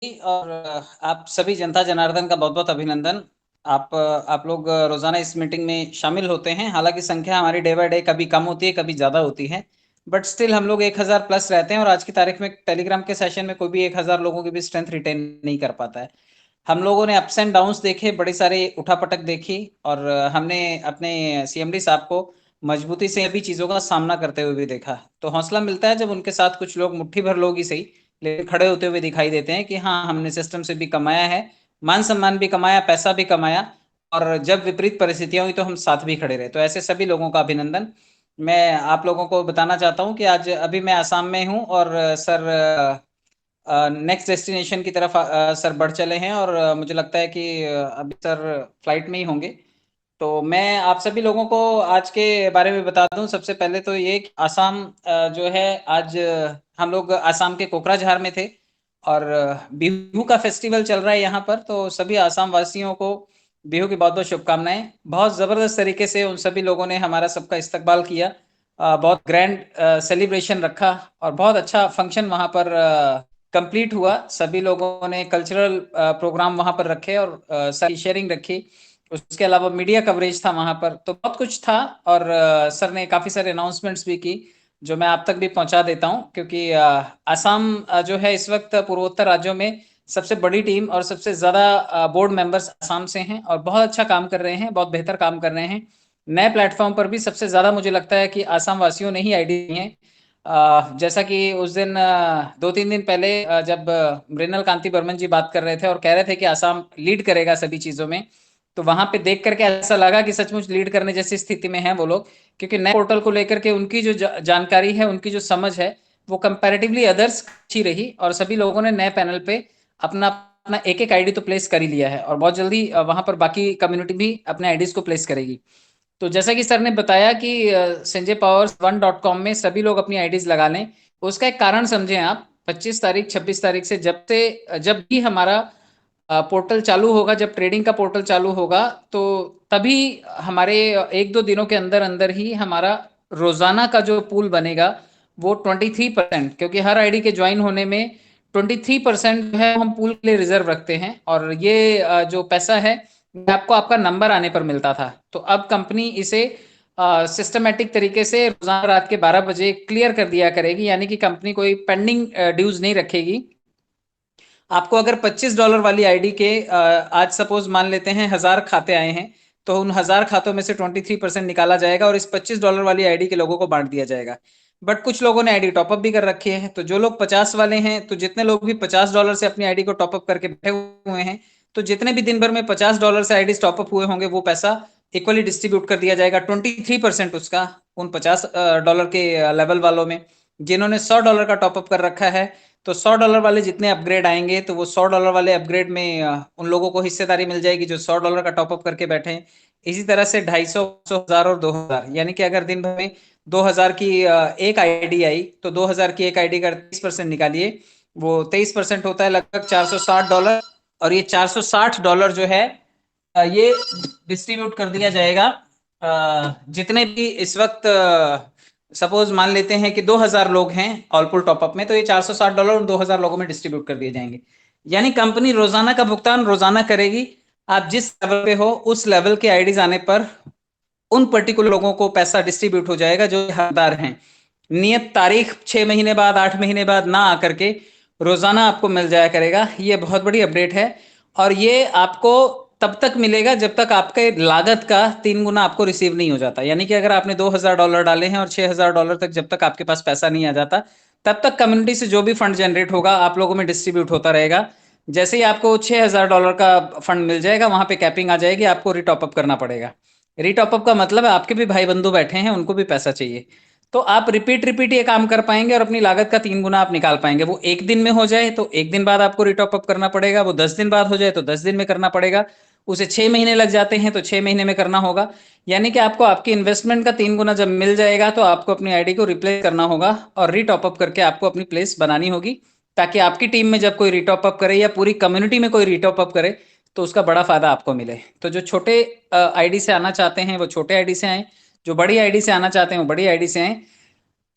और आप सभी जनता जनार्दन का बहुत-बहुत अभिनंदन। आप लोग रोज़ाना इस मीटिंग में शामिल होते हैं। हालाँकि संख्या हमारी डे बाय डे कभी कम होती है, कभी ज़्यादा होती है। बट स्टिल हम लोग 1000 प्लस रहते हैं और आज की तारीख में टेलीग्राम के सेशन में कोई भी 1000 लोगों की भी स्ट्रेंथ रिटेन नहीं कर पाता है। हम लोगों ने अप्स एंड डाउन्स देखे, बड़ी सारी उठा-पटक देखी और हमने अपने सीएमडी साहब को मजबूती से सभी चीज़ों का सामना करते हुए भी देखा। तो हौसला मिलता है जब उनके साथ कुछ लोग, मुट्ठी भर लोग ही सही, लेकिन खड़े होते हुए दिखाई देते हैं कि हाँ, हमने सिस्टम से भी कमाया है, मान-सम्मान भी कमाया, पैसा भी कमाया और जब विपरीत परिस्थितियाँ हुई तो हम साथ भी खड़े रहे। तो ऐसे सभी लोगों का अभिनंदन। मैं आप लोगों को बताना चाहता हूँ कि आज अभी मैं असम में हूँ और सर नेक्स्ट डेस्टिनेशन की तरफ सर बढ़ चले हैं और मुझे लगता है कि अभी सर फ्लाइट में ही होंगे। तो मैं आप सभी लोगों को आज के बारे में बता दूं। सबसे पहले तो ये कि आसाम जो है, आज हम लोग आसाम के कोकराझार में थे और बिहू का फेस्टिवल चल रहा है यहाँ पर। तो सभी आसाम वासियों को बिहू की बहुत बहुत शुभकामनाएं। बहुत ज़बरदस्त तरीके से उन सभी लोगों ने हमारा सबका इस्तकबाल किया। बहुत ग्रैंड सेलिब्रेशन रखा और बहुत अच्छा फंक्शन वहाँ पर कंप्लीट हुआ। सभी लोगों ने कल्चरल प्रोग्राम वहाँ पर रखे और सारी शेयरिंग रखी। उसके अलावा मीडिया कवरेज था वहाँ पर, तो बहुत कुछ था और सर ने काफ़ी सारे अनाउंसमेंट्स भी की जो मैं आप तक भी पहुँचा देता हूँ, क्योंकि असम जो है इस वक्त पूर्वोत्तर राज्यों में सबसे बड़ी टीम और सबसे ज़्यादा बोर्ड मेंबर्स असम से हैं और बहुत अच्छा काम कर रहे हैं, बहुत बेहतर काम कर रहे हैं। नए प्लेटफॉर्म पर भी सबसे ज़्यादा मुझे लगता है कि आसाम वासियों ने ही आईडी दी है। जैसा कि उस दिन 2-3 दिन पहले जब मृणाल कांति बर्मन जी बात कर रहे थे और कह रहे थे कि आसाम लीड करेगा सभी चीज़ों में, तो वहां पे देख करके ऐसा लगा कि सचमुच लीड करने जैसी स्थिति में हैं वो लोग, क्योंकि नए पोर्टल को लेकर के उनकी जो जानकारी है, उनकी जो समझ है, वो कंपैरेटिवली अदर्स अच्छी रही और सभी लोगों ने नए पैनल पे अपना अपना एक एक आईडी तो प्लेस कर ही लिया है और बहुत जल्दी वहां पर बाकी कम्युनिटी भी अपने आईडीज को प्लेस करेगी। तो जैसा कि सर ने बताया कि संजय पावर्स 1.com में सभी लोग अपनी आईडीज लगा लें। उसका एक कारण समझें आप। 25 तारीख 26 तारीख से जब भी हमारा पोर्टल चालू होगा, जब ट्रेडिंग का पोर्टल चालू होगा, तो तभी हमारे 1-2 दिनों के अंदर अंदर ही हमारा रोजाना का जो पूल बनेगा वो 23%, क्योंकि हर आईडी के ज्वाइन होने में 23% है हम पूल के लिए रिजर्व रखते हैं और ये जो पैसा है आपको आपका नंबर आने पर मिलता था। तो अब कंपनी इसे सिस्टमेटिक तरीके से रोजाना रात के 12 बजे क्लियर कर दिया करेगी, यानी कि कंपनी कोई पेंडिंग ड्यूज नहीं रखेगी। आपको अगर $25 वाली आईडी के आज सपोज मान लेते हैं 1000 खाते आए हैं, तो उन 1000 खातों में से 23% निकाला जाएगा और इस $25 वाली आईडी के लोगों को बांट दिया जाएगा। बट कुछ लोगों ने आईडी टॉपअप भी कर रखी है, तो जो लोग 50 वाले हैं, तो जितने लोग भी $50 से अपनी आईडी को टॉपअप करके बैठे हुए हैं, तो जितने भी दिन भर में $50 से आईडी टॉपअप हुए होंगे, वो पैसा इक्वली डिस्ट्रीब्यूट कर दिया जाएगा। 23% उसका उन $50 के लेवल वालों में। जिन्होंने $100 का टॉपअप कर रखा है, तो $100 वाले जितने अपग्रेड आएंगे, तो वो $100 वाले अपग्रेड में उन लोगों को हिस्सेदारी मिल जाएगी जो $100 का टॉपअप करके बैठे हैं। इसी तरह से 250, 1000 और 2000, यानी कि अगर दिन भर में 2000 की एक आईडी आई, तो 2000 की एक आईडी का 23% निकालिए, वो 23% होता है लगभग $460। और ये $460 जो है ये डिस्ट्रीब्यूट कर दिया जाएगा जितने भी इस वक्त सपोज मान लेते हैं कि 2000 लोग हैं ऑल पुल टॉपअप में, तो ये $460 उन 2000 लोगों में डिस्ट्रीब्यूट कर दिए जाएंगे। यानी कंपनी रोजाना का भुगतान रोजाना करेगी। आप जिस लेवल पे हो उस लेवल के आईडीज आने पर उन पर्टिकुलर लोगों को पैसा डिस्ट्रीब्यूट हो जाएगा जो हकदार हैं। नियत तारीख 6 महीने बाद, 8 महीने बाद ना आकर के रोजाना आपको मिल जाया करेगा। ये बहुत बड़ी अपडेट है और ये आपको तब तक मिलेगा जब तक आपके लागत का 3 गुना आपको रिसीव नहीं हो जाता। यानी कि अगर आपने $2000 डाले हैं और $6000 तक जब तक आपके पास पैसा नहीं आ जाता, तब तक कम्युनिटी से जो भी फंड जनरेट होगा आप लोगों में डिस्ट्रीब्यूट होता रहेगा। जैसे ही आपको $6000 का फंड मिल जाएगा, वहां पे कैपिंग आ जाएगी, आपको रिटॉपअप करना पड़ेगा। रिटॉपअप का मतलब है आपके भी भाई बंधु बैठे हैं, उनको भी पैसा चाहिए। तो आप रिपीट रिपीट ये काम कर पाएंगे और अपनी लागत का 3 गुना आप निकाल पाएंगे। वो एक दिन में हो जाए तो एक दिन बाद आपको रिटॉपअप करना पड़ेगा, वो 10 दिन बाद हो जाए तो 10 दिन में करना पड़ेगा, उसे 6 महीने लग जाते हैं तो 6 महीने में करना होगा। यानी कि आपको आपकी इन्वेस्टमेंट का 3 गुना जब मिल जाएगा, तो आपको अपनी आईडी को रिप्लेस करना होगा और रीटॉपअप करके आपको अपनी प्लेस बनानी होगी, ताकि आपकी टीम में जब कोई रीटॉपअप करे या पूरी कम्युनिटी में कोई रीटॉपअप करे, तो उसका बड़ा फायदा आपको मिले। तो जो छोटे आईडी से आना चाहते हैं वो छोटे आईडी से आए, जो बड़ी आईडी से आना चाहते हैं वो बड़ी आईडी से आए।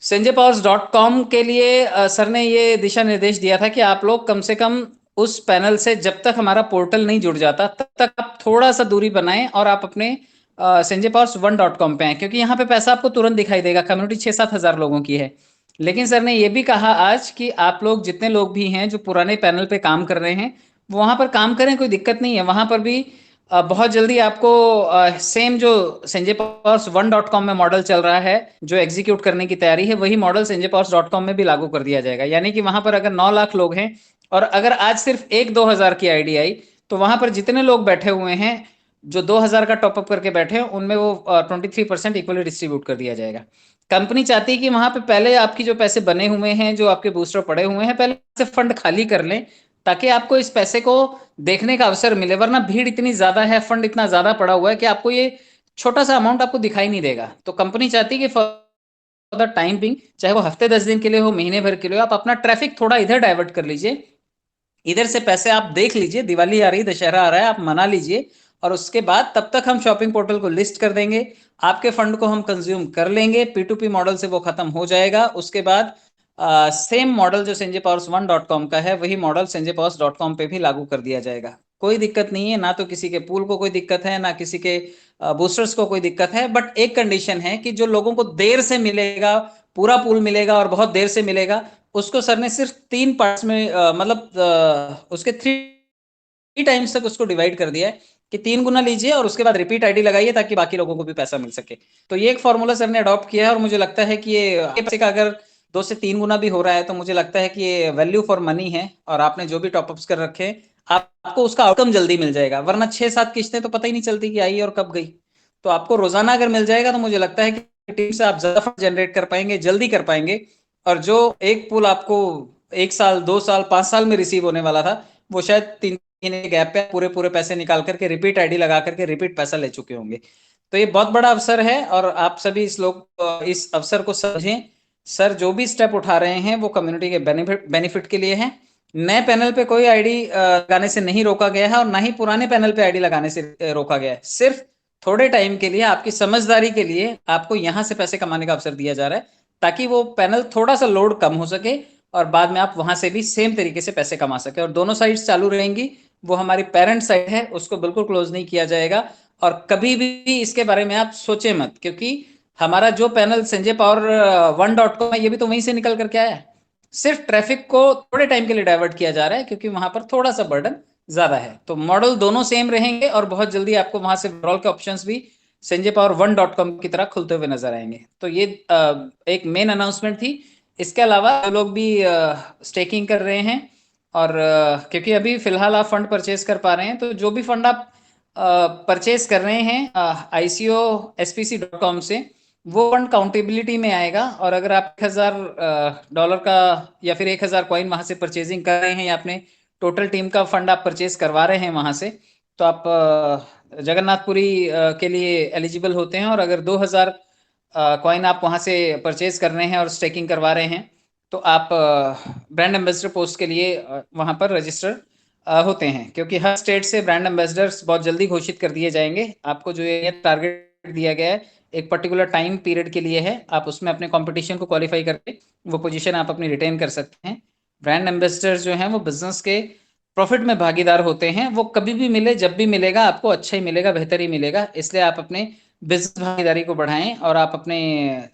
संजय पावर्स .com के लिए सर ने ये दिशा निर्देश दिया था कि आप लोग कम से कम उस पैनल से जब तक हमारा पोर्टल नहीं जुड़ जाता तब तक आप थोड़ा सा दूरी बनाएं और आप अपने sanjaypowers1.com पे आए, क्योंकि यहाँ पे पैसा आपको तुरंत दिखाई देगा। कम्युनिटी 6-7 हज़ार लोगों की है। लेकिन सर ने ये भी कहा आज कि आप लोग जितने लोग भी हैं जो पुराने पैनल पे काम कर रहे हैं, वो वहां पर काम करें, कोई दिक्कत नहीं है। वहां पर भी बहुत जल्दी आपको सेम जो sanjaypowers1.com में मॉडल चल रहा है, जो एग्जीक्यूट करने की तैयारी है, वही मॉडल sanjaypowers.com में भी लागू कर दिया जाएगा। यानी कि वहां पर अगर 9 लाख लोग हैं और अगर आज सिर्फ 1-2 हज़ार की आईडी आई, तो वहां पर जितने लोग बैठे हुए हैं जो 2 हज़ार का टॉपअप करके बैठे हैं, उनमें वो 23% इक्वली डिस्ट्रीब्यूट कर दिया जाएगा। कंपनी चाहती है कि वहां पे पहले आपकी जो पैसे बने हुए हैं, जो आपके बूस्टर पड़े हुए हैं, पहले से फंड खाली कर लें, ताकि आपको इस पैसे को देखने का अवसर मिले। वरना भीड़ इतनी ज्यादा है, फंड इतना ज्यादा पड़ा हुआ है कि आपको ये छोटा सा अमाउंट आपको दिखाई नहीं देगा। तो कंपनी चाहती है कि फॉर द टाइम बिंग, चाहे वो हफ्ते 10 दिन के लिए हो, महीने भर के लिए हो, आप अपना ट्रैफिक थोड़ा इधर डाइवर्ट कर लीजिए। इधर से पैसे आप देख लीजिए, दिवाली आ रही है, दशहरा आ रहा है, आप मना लीजिए। और उसके बाद तब तक हम शॉपिंग पोर्टल को लिस्ट कर देंगे, आपके फंड को हम कंज्यूम कर लेंगे, P2P मॉडल से वो खत्म हो जाएगा। उसके बाद सेम मॉडल जो sanjaypowers1.com का है, वही मॉडल sanjaypowers.com पे भी लागू कर दिया जाएगा। कोई दिक्कत नहीं है, ना तो किसी के पूल को कोई दिक्कत है, ना किसी के बूस्टर्स को कोई दिक्कत है। बट एक कंडीशन है कि जो लोगों को देर से मिलेगा, पूरा पूल मिलेगा और बहुत देर से मिलेगा, उसको सर ने सिर्फ 3 पार्ट्स में मतलब उसके 3 टाइम्स तक उसको डिवाइड कर दिया है कि 3 गुना लीजिए और उसके बाद रिपीट आईडी लगाइए, ताकि बाकी लोगों को भी पैसा मिल सके। तो ये एक फॉर्मूला सर ने अडॉप्ट किया है और मुझे लगता है कि ये पैसे का अगर 2 से 3 गुना भी हो रहा है, तो मुझे लगता है कि ये वैल्यू फॉर मनी है। और आपने जो भी टॉपअप्स कर रखे हैं, आपको उसका आउटकम जल्दी मिल जाएगा। वरना 6-7 किस्तें तो पता ही नहीं चलती कि आई और कब गई। तो आपको रोजाना अगर मिल जाएगा, तो मुझे लगता है कि टीम से आप ज्यादा फंड जनरेट कर पाएंगे, जल्दी कर पाएंगे। और जो एक पूल आपको 1 साल, 2 साल, 5 साल में रिसीव होने वाला था, वो शायद 3 महीने गैप पे पूरे पूरे पैसे निकाल करके रिपीट आईडी लगा करके रिपीट पैसा ले चुके होंगे। तो ये बहुत बड़ा अवसर है और आप सभी इस अवसर को समझें। सर जो भी स्टेप उठा रहे हैं वो कम्युनिटी के बेनिफिट के लिए है। नए पैनल पे कोई आईडी लगाने से नहीं रोका गया है और ना ही पुराने पैनल पे आईडी लगाने से रोका गया है। सिर्फ थोड़े टाइम के लिए, आपकी समझदारी के लिए, आपको यहां से पैसे कमाने का अवसर दिया जा रहा है, ताकि वो पैनल थोड़ा सा लोड कम हो सके और बाद में आप वहां से भी सेम तरीके से पैसे कमा सके। और दोनों साइड्स चालू रहेंगी। वो हमारी पेरेंट साइड है, उसको बिल्कुल क्लोज नहीं किया जाएगा। और कभी भी इसके बारे में आप सोचे मत, क्योंकि हमारा जो पैनल sanjaypower1.com है, ये भी तो वहीं से निकल करके आया है। सिर्फ ट्रैफिक को थोड़े टाइम के लिए डाइवर्ट किया जा रहा है, क्योंकि वहां पर थोड़ा सा बर्डन ज्यादा है। तो मॉडल दोनों सेम रहेंगे और बहुत जल्दी आपको वहां से विड्रॉल के ऑप्शंस भी sanjaypower1.com की तरह खुलते हुए नजर आएंगे। तो ये एक मेन अनाउंसमेंट थी। इसके अलावा जो लोग भी स्टेकिंग कर रहे हैं और क्योंकि अभी फिलहाल आप फंड परचेज कर पा रहे हैं, तो जो भी फंड आप परचेज कर रहे हैं ICOSPC.com से, वो फंड काउंटेबिलिटी में आएगा। और अगर आप $1,000 का या फिर 1,000 कॉइन वहां से परचेजिंग कर रहे हैं, या अपने टोटल टीम का फंड आप परचेज करवा रहे हैं वहां से, तो आप जगन्नाथपुरी के लिए एलिजिबल होते हैं। और अगर 2,000 कॉइन आप वहां से परचेज कर रहे हैं और स्टेकिंग करवा रहे हैं, तो आप ब्रांड एम्बेसडर पोस्ट के लिए वहां पर रजिस्टर होते हैं। क्योंकि हर स्टेट से ब्रांड एम्बेसडर्स बहुत जल्दी घोषित कर दिए जाएंगे। आपको जो ये टारगेट दिया गया है, एक पर्टिकुलर टाइम पीरियड के लिए है, आप उसमें अपने कंपटीशन को क्वालिफाई करके वो पोजीशन आप अपनी रिटेन कर सकते हैं। ब्रांड एम्बेसडर्स जो हैं वो बिजनेस के प्रॉफिट में भागीदार होते हैं। वो कभी भी मिले, जब भी मिलेगा, आपको अच्छा ही मिलेगा, बेहतर ही मिलेगा। इसलिए आप अपने बिजनेस भागीदारी को बढ़ाएं और आप अपने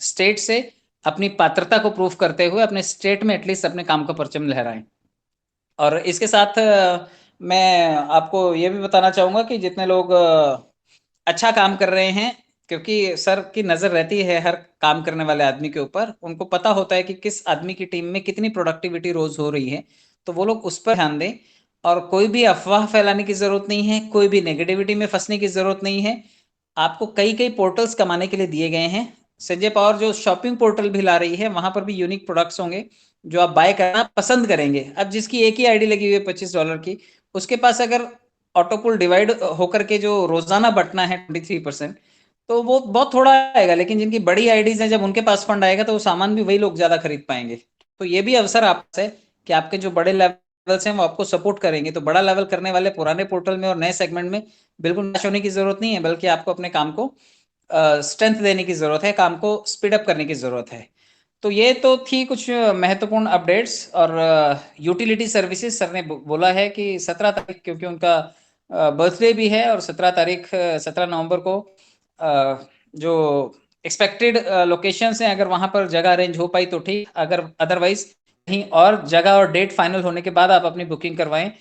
स्टेट से अपनी पात्रता को प्रूव करते हुए अपने स्टेट में एटलीस्ट अपने काम का परचम लहराएं। और इसके साथ मैं आपको ये भी बताना चाहूंगा कि जितने लोग अच्छा काम कर रहे हैं, क्योंकि सर की नजर रहती है हर काम करने वाले आदमी के ऊपर, उनको पता होता है कि किस आदमी की टीम में कितनी प्रोडक्टिविटी रोज हो रही है, तो वो लोग उस पर ध्यान दें। और कोई भी अफवाह फैलाने की जरूरत नहीं है, कोई भी नेगेटिविटी में फंसने की जरूरत नहीं है। आपको कई कई पोर्टल्स कमाने के लिए दिए गए हैं। संजय पावर जो शॉपिंग पोर्टल भी ला रही है, वहां पर भी यूनिक प्रोडक्ट्स होंगे जो आप बाय करना पसंद करेंगे। अब जिसकी एक ही आईडी लगी हुई है $25 की, उसके पास अगर ऑटोपुल डिवाइड होकर के जो रोजाना बटना है 23%, तो वो बहुत थोड़ा आएगा। लेकिन जिनकी बड़ी आईडीज हैं, जब उनके पास फंड आएगा, तो वो सामान भी वही लोग ज्यादा खरीद पाएंगे। तो ये भी अवसर आपसे है कि आपके जो बड़े लेवल्स हैं वो आपको सपोर्ट करेंगे। तो बड़ा लेवल करने वाले पुराने पोर्टल में और नए सेगमेंट में बिल्कुल निराश होने की जरूरत नहीं है, बल्कि आपको अपने काम को स्ट्रेंथ देने की जरूरत है, काम को स्पीड अप करने की जरूरत है। तो ये तो थी कुछ महत्वपूर्ण अपडेट्स। और यूटिलिटी सर्विसेज सर ने बोला है कि 17 तारीख, क्योंकि उनका बर्थडे भी है, और 17 तारीख 17 नवंबर को जो एक्सपेक्टेड लोकेशन है, अगर वहां पर जगह अरेंज हो पाई तो ठीक, अगर अदरवाइज कहीं और जगह और डेट फाइनल होने के बाद आप अपनी बुकिंग करवाएं।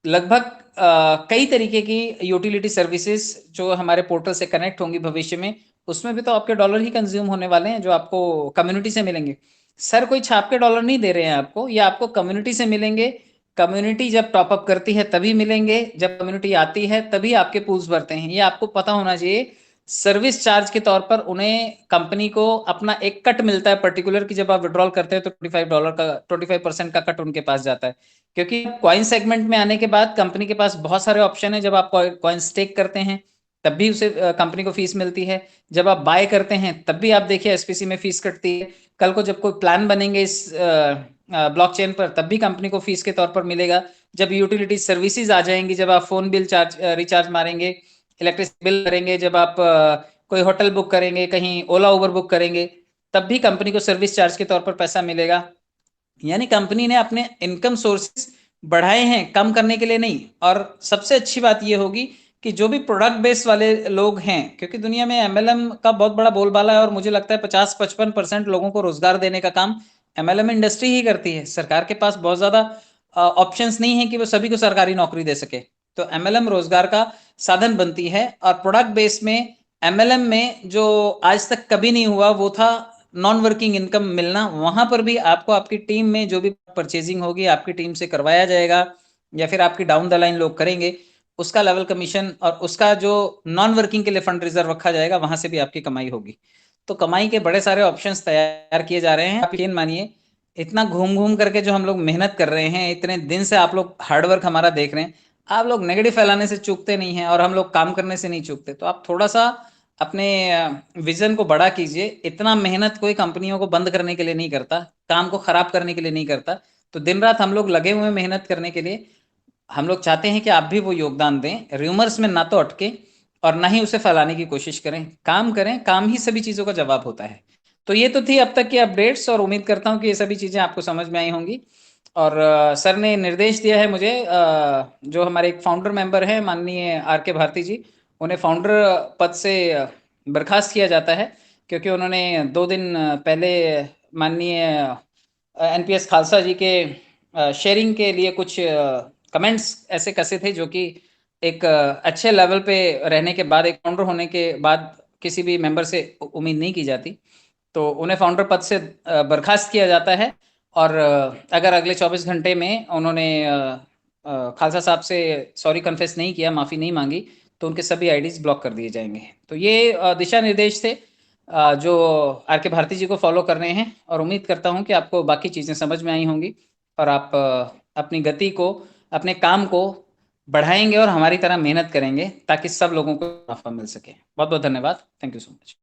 लगभग कई तरीके की यूटिलिटी सर्विसेज जो हमारे पोर्टल से कनेक्ट होंगी भविष्य में, उसमें भी तो आपके डॉलर ही कंज्यूम होने वाले हैं जो आपको कम्युनिटी से मिलेंगे। सर कोई छाप के डॉलर नहीं दे रहे हैं आपको, ये आपको कम्युनिटी से मिलेंगे। कम्युनिटी जब टॉपअप करती है तभी मिलेंगे, जब कम्युनिटी आती है तभी आपके पूल्स भरते हैं, ये आपको पता होना चाहिए। सर्विस चार्ज के तौर पर उन्हें कंपनी को अपना एक कट मिलता है पर्टिकुलर, की जब आप विड्रॉल करते हैं तो $25 का 25% का कट उनके पास जाता है। क्योंकि कॉइन सेगमेंट में आने के बाद कंपनी के पास बहुत सारे ऑप्शन है। जब आप कॉइन स्टेक करते हैं तब भी उसे कंपनी को फीस मिलती है, जब आप बाय करते हैं तब भी आप देखिए एसपीसी में फीस कटती है। कल को जब कोई प्लान बनेंगे इस ब्लॉकचेन पर तब भी कंपनी को फीस के तौर पर मिलेगा। जब यूटिलिटी सर्विसेज आ जाएंगी, जब आप फोन बिल चार्ज रिचार्ज मारेंगे, इलेक्ट्रिसिटी बिल करेंगे, जब आप कोई होटल बुक करेंगे, कहीं ओला उबर बुक करेंगे, तब भी कंपनी को सर्विस चार्ज के तौर पर पैसा मिलेगा। यानी कंपनी ने अपने इनकम सोर्सेस बढ़ाए हैं, कम करने के लिए नहीं। और सबसे अच्छी बात यह होगी कि जो भी प्रोडक्ट बेस्ड वाले लोग हैं, क्योंकि दुनिया में एमएलएम का बहुत बड़ा बोलबाला है, और मुझे लगता है 50-55% लोगों को रोजगार देने का काम एमएलएम इंडस्ट्री ही करती है। सरकार के पास बहुत ज्यादा ऑप्शंस नहीं है कि वो सभी को सरकारी नौकरी दे सके। तो एमएलएम रोजगार का साधन बनती है। और प्रोडक्ट बेस में एमएलएम में जो आज तक कभी नहीं हुआ वो था नॉन वर्किंग इनकम मिलना। वहां पर भी आपको आपकी टीम में जो भी परचेजिंग होगी आपकी टीम से करवाया जाएगा, या फिर आपकी डाउन द लाइन लोग करेंगे, उसका लेवल कमीशन और उसका जो नॉन वर्किंग के लिए फंड रिजर्व रखा जाएगा, वहां से भी आपकी कमाई होगी। तो कमाई के बड़े सारे ऑप्शंस तैयार किए जा रहे हैं। आप यकीन मानिए, इतना घूम घूम करके जो हम लोग मेहनत कर रहे हैं, इतने दिन से आप लोग हार्डवर्क हमारा देख रहे हैं, आप लोग नेगेटिव फैलाने से चूकते नहीं हैं, और हम लोग काम करने से नहीं चूकते। तो आप थोड़ा सा अपने विजन को बड़ा कीजिए। इतना मेहनत कोई कंपनियों को बंद करने के लिए नहीं करता, काम को खराब करने के लिए नहीं करता। तो दिन रात हम लोग लगे हुए हैं मेहनत करने के लिए। हम लोग चाहते हैं कि आप भी वो योगदान दें, र्यूमर्स में ना तो अटके और ना ही उसे फैलाने की कोशिश करें। काम करें, काम ही सभी चीजों का जवाब होता है। तो ये तो थी अब तक की अपडेट्स, और उम्मीद करता हूँ कि ये सभी चीजें आपको समझ में आई होंगी। और सर ने निर्देश दिया है मुझे, जो हमारे एक फाउंडर मेंबर हैं माननीय आर के भारती जी, उन्हें फाउंडर पद से बर्खास्त किया जाता है, क्योंकि उन्होंने 2 दिन पहले माननीय एनपीएस खालसा जी के शेयरिंग के लिए कुछ कमेंट्स ऐसे कसे थे जो कि एक अच्छे लेवल पे रहने के बाद, एक फाउंडर होने के बाद किसी भी मेंबर से उम्मीद नहीं की जाती। तो उन्हें फाउंडर पद से बर्खास्त किया जाता है। और अगर अगले 24 घंटे में उन्होंने खालसा साहब से सॉरी कन्फेस नहीं किया, माफ़ी नहीं मांगी, तो उनके सभी आईडीज ब्लॉक कर दिए जाएंगे। तो ये दिशा निर्देश थे जो आर के भारती जी को फॉलो करने हैं। और उम्मीद करता हूं कि आपको बाकी चीज़ें समझ में आई होंगी, और आप अपनी गति को, अपने काम को बढ़ाएंगे और हमारी तरह मेहनत करेंगे, ताकि सब लोगों को मुनाफा मिल सके। बहुत बहुत धन्यवाद। Thank you so much.